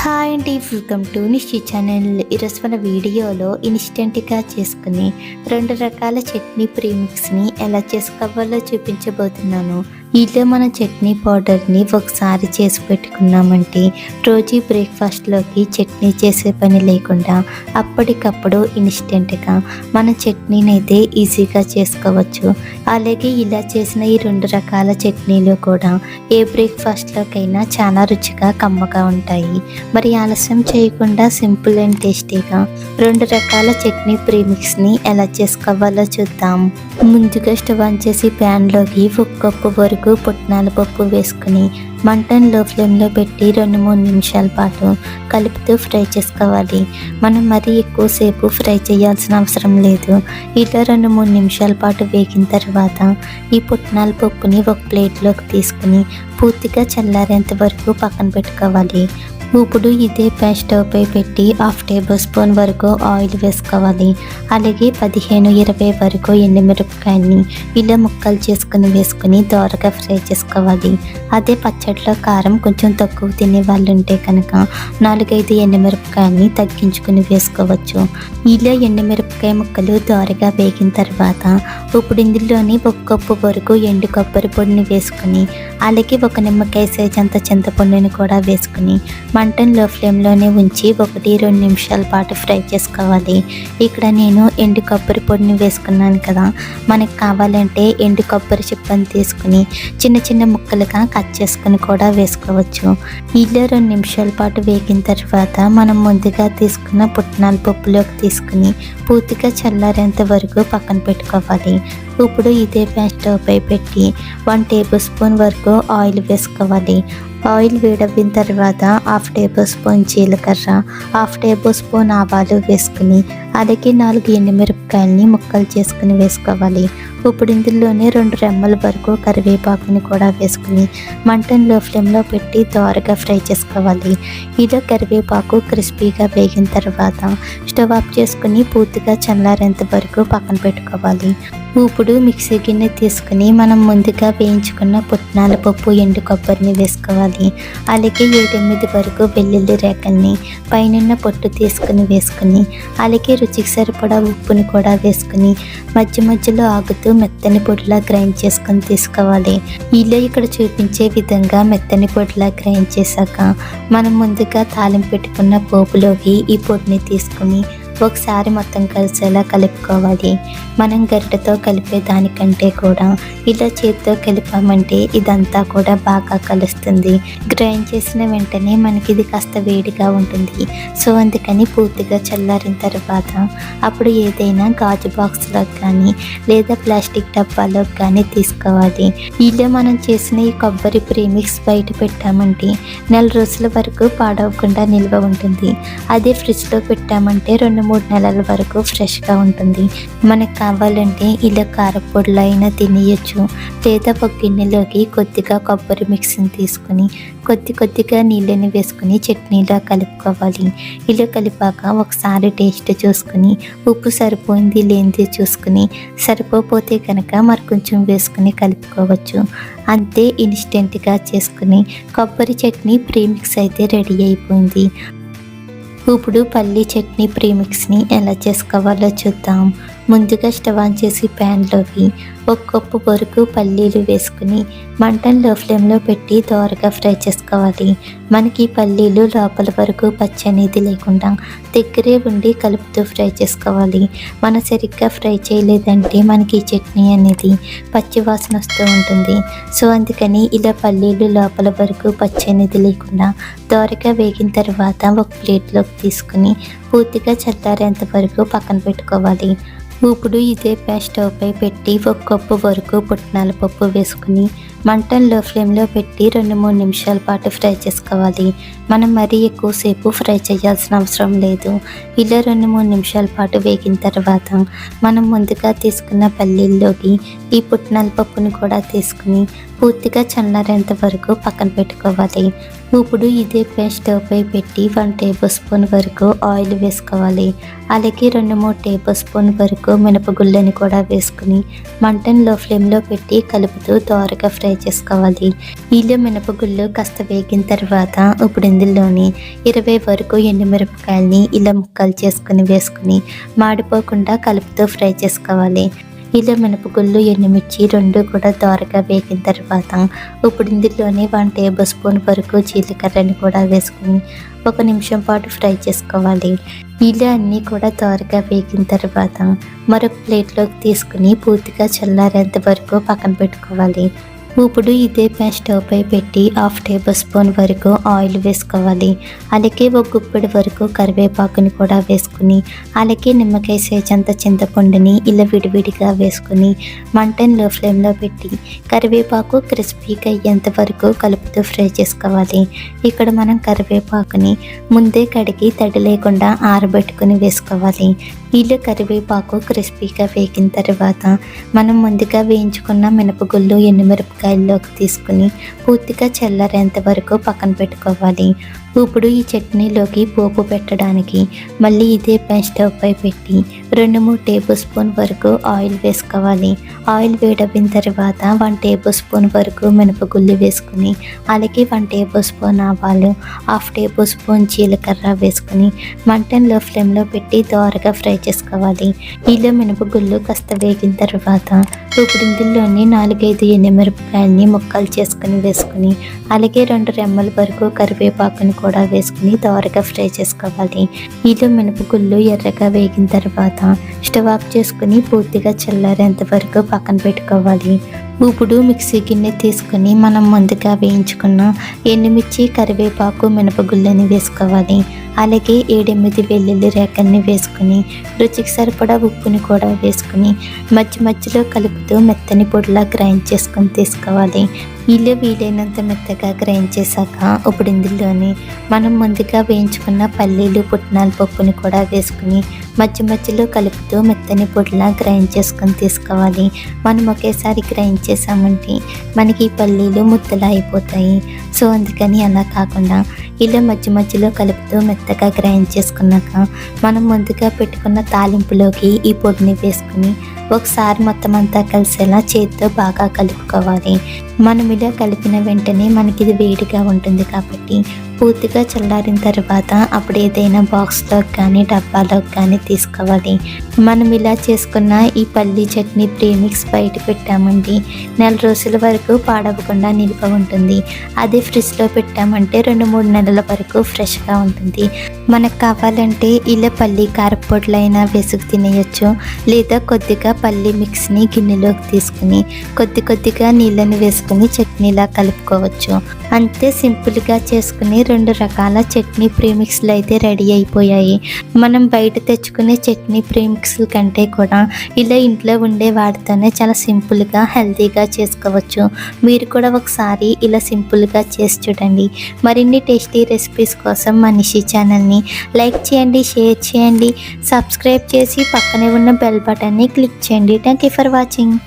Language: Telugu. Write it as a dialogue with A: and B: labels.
A: హాయ్ అండి, వెల్కమ్ టు నిషి ఛానల్. ఈరోజు మన వీడియోలో ఇన్స్టెంట్గా చేసుకుని 2 రకాల చట్నీ ప్రీమిక్స్ని ఎలా చేసుకోవాలో చూపించబోతున్నాను. ఇలా మన చట్నీ పౌడర్ని ఒకసారి చేసి పెట్టుకున్నామంటే రోజు బ్రేక్ఫాస్ట్లోకి చట్నీ చేసే పని లేకుండా అప్పటికప్పుడు ఇన్స్టెంట్గా మన చట్నీని అయితే ఈజీగా చేసుకోవచ్చు. అలాగే ఇలా చేసిన ఈ 2 రకాల చట్నీలు కూడా ఏ బ్రేక్ఫాస్ట్లోకైనా చాలా రుచిగా కమ్మగా ఉంటాయి. మరి ఆలస్యం చేయకుండా సింపుల్ అండ్ టేస్టీగా 2 రకాల చట్నీ ప్రీమిక్స్ని ఎలా చేసుకోవాలో చూద్దాం. ముందుగా స్టవ్ ఆన్ చేసి ప్యాన్లోకి 1 కప్పు వరకు పుట్నాల పప్పు వేసుకుని మంటను లో ఫ్లేమ్లో పెట్టి 2-3 నిమిషాల పాటు కలుపుతూ ఫ్రై చేసుకోవాలి. మనం మరీ ఎక్కువసేపు ఫ్రై చేయాల్సిన అవసరం లేదు. ఇలా 2-3 నిమిషాల పాటు వేగిన తర్వాత ఈ పుట్నాల పప్పుని ఒక ప్లేట్లోకి తీసుకుని పూర్తిగా చల్లారేంత వరకు పక్కన పెట్టుకోవాలి. ఇప్పుడు ఇదే ప్యాన్ స్టవ్ పై పెట్టి 1/2 టేబుల్ స్పూన్ వరకు ఆయిల్ వేసుకోవాలి. అలాగే 15-20 వరకు ఎండుమిరపకాయని ఇలా ముక్కలు చేసుకుని వేసుకుని దోరగా ఫ్రై చేసుకోవాలి. అదే పచ్చడిలో కారం కొంచెం తక్కువ తినే వాళ్ళు ఉంటే కనుక 4-5 ఎండుమిరపకాయని తగ్గించుకుని వేసుకోవచ్చు. ఇలా ఎండుమిరపకాయ ముక్కలు దోరగా వేగిన తర్వాత ఇప్పుడు ఇందులోని 1 కప్పు వరకు ఎండు కొబ్బరి పొడిని వేసుకుని అలాగే 1 నిమ్మకాయ సైజ్ అంత చింతపండుని కూడా వేసుకుని మంటను లో ఫ్లేమ్లోనే ఉంచి 1-2 నిమిషాల పాటు ఫ్రై చేసుకోవాలి. ఇక్కడ నేను ఎండు కొబ్బరి పొడిని వేసుకున్నాను కదా, మనకు కావాలంటే ఎండు కొబ్బరి చిప్పని తీసుకుని చిన్న చిన్న ముక్కలుగా కట్ చేసుకుని కూడా వేసుకోవచ్చు. ఇలా 2 నిమిషాల పాటు వేగిన తర్వాత మనం ముందుగా తీసుకున్న పుట్నాల పప్పులోకి తీసుకుని పూర్తిగా చల్లారేంత వరకు పక్కన పెట్టుకోవాలి. ఇప్పుడు ఇదే ప్యాన్ స్టవ్ పై పెట్టి 1 టేబుల్ స్పూన్ వరకు ఆయిల్ వేసుకోవాలి. ఆయిల్ వేడవిన తర్వాత 1/2 టేబుల్ స్పూన్ జీలకర్ర, 1/2 టేబుల్ స్పూన్ ఆవాలు వేసుకుని అలాగే 4 ఎండుమిరపకాయలని ముక్కలు చేసుకుని వేసుకోవాలి. ఇప్పుడు ఇందులోనే 2 రెమ్మల వరకు కరివేపాకుని కూడా వేసుకుని మంటను లో ఫ్లేమ్లో పెట్టి దోరగా ఫ్రై చేసుకోవాలి. ఇలా కరివేపాకు క్రిస్పీగా వేగిన తర్వాత స్టవ్ ఆఫ్ చేసుకుని పూర్తిగా చల్లారేంత వరకు పక్కన పెట్టుకోవాలి. ఇప్పుడు మిక్సీ గిన్నె తీసుకుని మనం ముందుగా వేయించుకున్న పుట్నాల పప్పు ఎండు కొబ్బరిని వేసుకోవాలి. అలాగే 7-8 వరకు వెల్లుల్లి రేకల్ని పైన పొట్టు తీసుకుని వేసుకుని అలాగే రుచికి సరిపడా ఉప్పుని కూడా వేసుకుని మధ్య మధ్యలో ఆగుతూ మెత్తని పొడిలా గ్రైండ్ చేసుకొని తీసుకోవాలి. ఇలా ఇక్కడ చూపించే విధంగా మెత్తని పొడిలా గ్రైండ్ చేశాక మనం ముందుగా తాలింపు పెట్టుకున్న పోపులోకి ఈ పొడిని తీసుకుని ఒకసారి మొత్తం కలిసేలా కలుపుకోవాలి. మనం గరిటెతో కలిపే దానికంటే కూడా ఇలా చేతితో కలిపామంటే ఇదంతా కూడా బాగా కలుస్తుంది. గ్రైండ్ చేసిన వెంటనే మనకి ఇది కాస్త వేడిగా ఉంటుంది. సో అందుకని పూర్తిగా చల్లారిన తర్వాత అప్పుడు ఏదైనా గాజు బాక్స్లో కానీ లేదా ప్లాస్టిక్ డబ్బాలో కానీ తీసుకోవాలి. ఇలా మనం చేసిన ఈ కొబ్బరి ప్రీమిక్స్ బయట పెట్టామంటే 4 రోజుల వరకు పాడవకుండా నిల్వ ఉంటుంది. అదే ఫ్రిడ్జ్లో పెట్టామంటే 2-3 నెలల వరకు ఫ్రెష్గా ఉంటుంది. మనకు కావాలంటే ఇలా కారపొడిలో అయినా తినేయచ్చు. లేదా ఒక గిన్నెలోకి కొద్దిగా కొబ్బరి మిక్స్ని తీసుకుని కొద్దిగా నీళ్ళని వేసుకుని చట్నీలా కలుపుకోవాలి. ఇలా కలిపాక ఒకసారి టేస్ట్ చూసుకుని ఉప్పు సరిపోయింది లేనిది చూసుకుని సరిపోతే కనుక మరి కొంచెం వేసుకుని కలుపుకోవచ్చు. అంతే, ఇన్స్టెంట్గా చేసుకుని కొబ్బరి చట్నీ ప్రీమిక్స్ అయితే రెడీ అయిపోయింది. ఇప్పుడు పల్లీ చట్నీ ప్రీమిక్స్ని ఎలా చేసుకోవాలో చూద్దాం. ముందుగా స్టవ్ ఆన్ చేసి ప్యాన్లోకి 1 కప్పు వరకు పల్లీలు వేసుకుని మంటను లో ఫ్లేమ్లో పెట్టి దోరగా ఫ్రై చేసుకోవాలి. మనకి పల్లీలు లోపల వరకు పచ్చి అనేది లేకుండా దగ్గరే ఉండి కలుపుతూ ఫ్రై చేసుకోవాలి. మనం సరిగ్గా ఫ్రై చేయలేదంటే మనకి చట్నీ అనేది పచ్చి వాసన వస్తూ ఉంటుంది. సో అందుకని ఇలా పల్లీలు లోపల వరకు పచ్చి అనేది లేకుండా దోరగా వేగిన తర్వాత ఒక ప్లేట్లోకి తీసుకుని పూర్తిగా చల్లారేంత వరకు పక్కన పెట్టుకోవాలి. ఇప్పుడు ఇదే ప్యాన్ స్టవ్ పై పెట్టి 1 కప్పు వరకు పుట్నాల పప్పు వేసుకుని మంటను లో ఫ్లేమ్లో పెట్టి 2-3 నిమిషాల పాటు ఫ్రై చేసుకోవాలి. మనం మరీ ఎక్కువసేపు ఫ్రై చేయాల్సిన అవసరం లేదు. ఇలా 2-3 నిమిషాల పాటు వేగిన తర్వాత మనం ముందుగా తీసుకున్న పల్లీల్లోకి ఈ పుట్నాల పప్పుని కూడా తీసుకుని పూర్తిగా చల్లారేంత వరకు పక్కన పెట్టుకోవాలి. ఇప్పుడు ఇదే ప్యాన్ స్టవ్ పై పెట్టి 1 టేబుల్ స్పూన్ వరకు ఆయిల్ వేసుకోవాలి. అలాగే 2-3 టేబుల్ స్పూన్ వరకు మినపగుళ్ళని కూడా వేసుకుని మంటను లో ఫ్లేమ్లో పెట్టి కలుపుతూ దోరగా ఫ్రై చేసుకోవాలి. ఈలో మినపగుళ్ళు కాస్త వేగిన తర్వాత ఇప్పుడు ఇందులోని 20 వరకు ఎండుమిరపకాయలని ఇలా ముక్కలు చేసుకుని వేసుకుని మాడిపోకుండా కలుపుతూ ఫ్రై చేసుకోవాలి. ఇలా మినపగుళ్ళు ఎండుమిర్చి రెండు కూడా దోరగా వేగిన తర్వాత ఇప్పుడు ఇందులోని 1 టేబుల్ స్పూన్ వరకు జీలకర్రని కూడా వేసుకుని 1 నిమిషం పాటు ఫ్రై చేసుకోవాలి. ఇలా అన్నీ కూడా దోరగా వేగిన తర్వాత మరొక ప్లేట్లోకి తీసుకుని పూర్తిగా చల్లారేంత వరకు పక్కన పెట్టుకోవాలి. ఇప్పుడు ఇదే ప్యాన్ స్టవ్ పై పెట్టి 1/2 టేబుల్ స్పూన్ వరకు ఆయిల్ వేసుకోవాలి. అలాగే 1 గుప్పెడు వరకు కరివేపాకుని కూడా వేసుకుని అలాగే నిమ్మకాయ సైజ్ అంత చింతపండుని ఇలా విడివిడిగా వేసుకుని మంటని లో ఫ్లేమ్లో పెట్టి కరివేపాకు క్రిస్పీగా అయ్యేంత వరకు కలుపుతూ ఫ్రై చేసుకోవాలి. ఇక్కడ మనం కరివేపాకుని ముందే కడిగి తడి లేకుండా ఆరబెట్టుకుని వేసుకోవాలి. ఇలా కరివేపాకు క్రిస్పీగా వేగిన తర్వాత మనం ముందుగా వేయించుకున్న మినపగుళ్ళు ఎండుమిరపకాయల్లోకి తీసుకుని పూర్తిగా చల్లారేంత వరకు పక్కన పెట్టుకోవాలి. ఇప్పుడు ఈ చట్నీలోకి పోపు పెట్టడానికి మళ్ళీ ఇదే ప్యాన్ స్టవ్ పై పెట్టి 2-3 టేబుల్ స్పూన్ వరకు ఆయిల్ వేసుకోవాలి. ఆయిల్ వేడవిన తర్వాత 1 టేబుల్ స్పూన్ వరకు మినపగుళ్ళు వేసుకుని అలాగే 1 టేబుల్ స్పూన్ ఆవాలు 1/2 టేబుల్ స్పూన్ జీలకర్ర వేసుకుని మంటని లో ఫ్లేమ్లో పెట్టి దోరగా ఫ్రై చేసుకోవాలి. ఇలా మినపగుళ్ళు కాస్త వేగిన తర్వాత ఇప్పుడు ఇందులోని 4-5 ఎండుమిరపకాయలని ముక్కలు చేసుకుని వేసుకుని అలాగే 2 రెమ్మల వరకు కరివేపాకుని కూడా వేసుకుని దోరగా ఫ్రై చేసుకోవాలి. ఇలా మినపగుళ్ళు ఎర్రగా వేగిన తర్వాత స్టవ్ ఆఫ్ చేసుకుని పూర్తిగా చల్లారేంత వరకు పక్కన పెట్టుకోవాలి. ఇప్పుడు మిక్సీ గిన్నె తీసుకుని మనం ముందుగా వేయించుకున్న ఎండుమిర్చి కరివేపాకు మినపగుళ్ళని వేసుకోవాలి. అలాగే 7-8 వెల్లుల్లి రేకల్ని వేసుకుని రుచికి సరిపడా ఉప్పుని కూడా వేసుకుని మధ్యలో కలుపుతూ మెత్తని పొడిలా గ్రైండ్ చేసుకొని తీసుకోవాలి. ఇలా వీలైనంత మెత్తగా గ్రైండ్ చేశాక ఇప్పుడు ఇందులోని మనం ముందుగా వేయించుకున్న పల్లీలు పుట్నాల పప్పుని కూడా వేసుకుని మధ్యలో కలుపుతూ మెత్తని పొడిలా గ్రైండ్ చేసుకొని తీసుకోవాలి. మనం ఒకేసారి గ్రైండ్ చేసామంటే మనకి పల్లీలు ముద్దలా అయిపోతాయి. సో అందుకని అలా కాకుండా ఇలా మధ్యలో కలుపుతూ మెత్తగా గ్రైండ్ చేసుకున్నాక మనం ముందుగా పెట్టుకున్న తాలింపులోకి ఈ పొడిని వేసుకుని ఒకసారి మొత్తం అంతా కలిసేలా చేతితో బాగా కలుపుకోవాలి. మనం ఇలా కలిపిన వెంటనే మనకి ఇది వేడిగా ఉంటుంది కాబట్టి పూర్తిగా చల్లారిన తర్వాత అప్పుడు ఏదైనా బాక్స్లోకి కానీ డబ్బాలోకి కానీ తీసుకోవాలి. మనం ఇలా చేసుకున్న ఈ పల్లీ చట్నీ ప్రీమిక్స్ బయట పెట్టామండి 4 రోజుల వరకు పాడవకుండా నిల్వ ఉంటుంది. అదే ఫ్రిడ్జ్లో పెట్టామంటే 2-3 నెలల వరకు ఫ్రెష్గా ఉంటుంది. మనకు కావాలంటే ఇలా పల్లీ కారపొడులైనా వేసుకు తినేయచ్చు. లేదా కొద్దిగా పల్లీ మిక్స్ని గిన్నెలోకి తీసుకుని కొద్దిగా నీళ్ళని వేసుకుని చట్నీలా కలుపుకోవచ్చు. అంతే సింపుల్గా చేసుకుని 2 రకాల చట్నీ ప్రీమిక్స్లు అయితే రెడీ అయిపోయాయి. మనం బయట తెచ్చుకునే చట్నీ ప్రీమిక్స్ల కంటే కూడా ఇలా ఇంట్లో ఉండే వాటితోనే చాలా సింపుల్గా హెల్తీగా చేసుకోవచ్చు. మీరు కూడా ఒకసారి ఇలా సింపుల్గా చేసి చూడండి. మరిన్ని టేస్టీ రెసిపీస్ కోసం మా నిషి ఛానల్ని లైక్ చేయండి, షేర్ చేయండి, సబ్స్క్రైబ్ చేసి పక్కనే ఉన్న బెల్ బటన్ని క్లిక్ చేయండి. Thank you for watching.